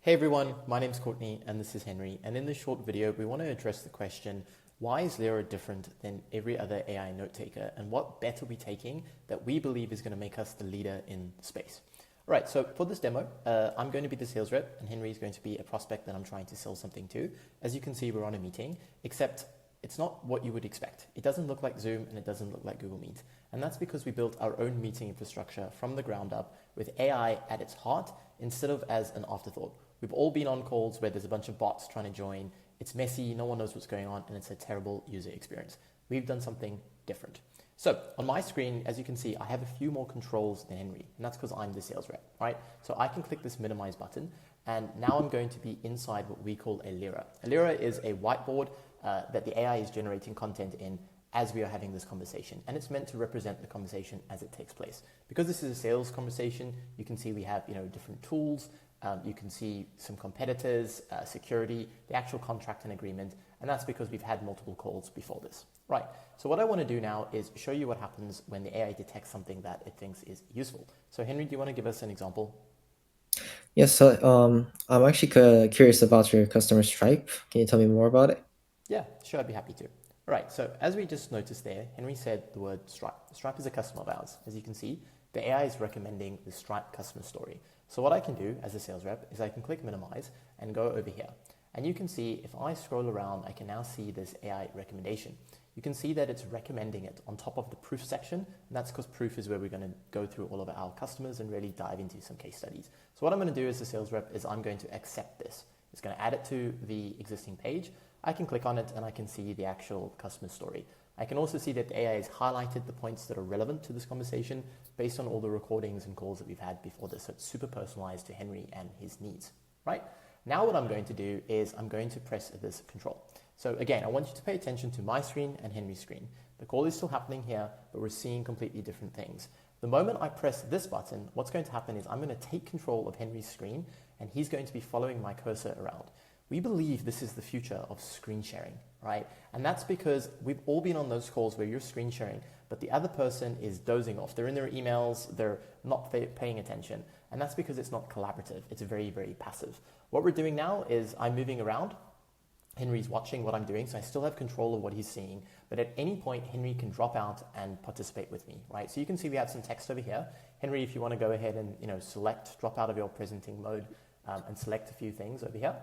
Hey everyone, my name's Courtney and this is Henry, and in this short video we want to address the question, why is Lyra different than every other AI note taker, and what bet are we taking that we believe is going to make us the leader in the space? Alright, so for this demo, I'm going to be the sales rep and Henry is going to be a prospect that I'm trying to sell something to. As you can see, we're on a meeting, except it's not what you would expect. It doesn't look like Zoom and it doesn't look like Google Meet. And that's because we built our own meeting infrastructure from the ground up with AI at its heart instead of as an afterthought. We've all been on calls where there's a bunch of bots trying to join. It's messy, no one knows what's going on, and it's a terrible user experience. We've done something different. So on my screen, as you can see, I have a few more controls than Henry, and that's because I'm the sales rep, right? So I can click this minimize button, and now I'm going to be inside what we call a Lyra. A Lyra is a whiteboard that the AI is generating content in as we are having this conversation, and it's meant to represent the conversation as it takes place. Because this is a sales conversation, you can see we have different tools. You can see some competitors, security, the actual contract and agreement, and that's because we've had multiple calls before this. Right, so what I want to do now is show you what happens when the AI detects something that it thinks is useful. So Henry, do you want to give us an example? Yes, so I'm actually curious about your customer Stripe. Can you tell me more about it? Yeah, sure, I'd be happy to. All right, so as we just noticed there, Henry said the word Stripe. Stripe is a customer of ours. As you can see, the AI is recommending the Stripe customer story. So what I can do as a sales rep is I can click minimize and go over here. And you can see if I scroll around, I can now see this AI recommendation. You can see that it's recommending it on top of the proof section, and that's because proof is where we're going to go through all of our customers and really dive into some case studies. So what I'm going to do as a sales rep is I'm going to accept this. It's going to add it to the existing page. I can click on it and I can see the actual customer story. I can also see that the AI has highlighted the points that are relevant to this conversation based on all the recordings and calls that we've had before this. So it's super personalized to Henry and his needs, right? Now what I'm going to do is I'm going to press this control. So again, I want you to pay attention to my screen and Henry's screen. The call is still happening here, but we're seeing completely different things. The moment I press this button, what's going to happen is I'm going to take control of Henry's screen and he's going to be following my cursor around. We believe this is the future of screen sharing, right? And that's because we've all been on those calls where you're screen sharing, but the other person is dozing off. They're in their emails, they're not paying attention. And that's because it's not collaborative. It's very, very passive. What we're doing now is I'm moving around. Henry's watching what I'm doing, so I still have control of what he's seeing. But at any point, Henry can drop out and participate with me, right? So you can see we have some text over here. Henry, if you want to go ahead and select, drop out of your presenting mode and select a few things over here.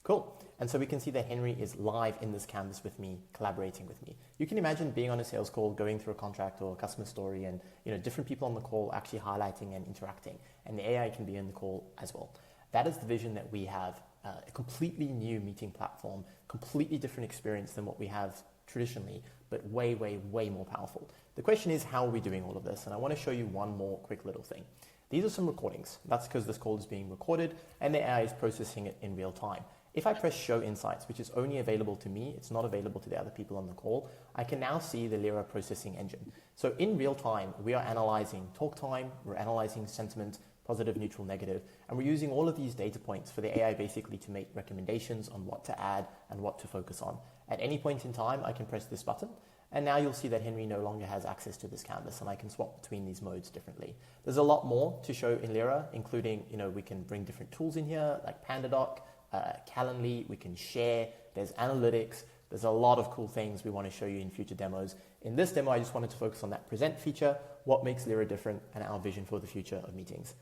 Cool. And so we can see that Henry is live in this canvas with me, collaborating with me. You can imagine being on a sales call, going through a contract or a customer story, and different people on the call actually highlighting and interacting, and the AI can be in the call as well. That is the vision that we have, a completely new meeting platform, completely different experience than what we have traditionally, but way, way, way more powerful. The question is, how are we doing all of this? And I want to show you one more quick little thing. These are some recordings. That's because this call is being recorded and the AI is processing it in real time. If I press show insights, which is only available to me, it's not available to the other people on the call, I can now see the Lyra processing engine. So in real time, we are analyzing talk time, we're analyzing sentiment, positive, neutral, negative, and we're using all of these data points for the AI basically to make recommendations on what to add and what to focus on. At any point in time, I can press this button, and now you'll see that Henry no longer has access to this canvas, and I can swap between these modes differently. There's a lot more to show in Lyra, including, we can bring different tools in here, like PandaDoc, Calendly, we can share, there's analytics, there's a lot of cool things we want to show you in future demos. In this demo, I just wanted to focus on that present feature, what makes Lyra different, and our vision for the future of meetings.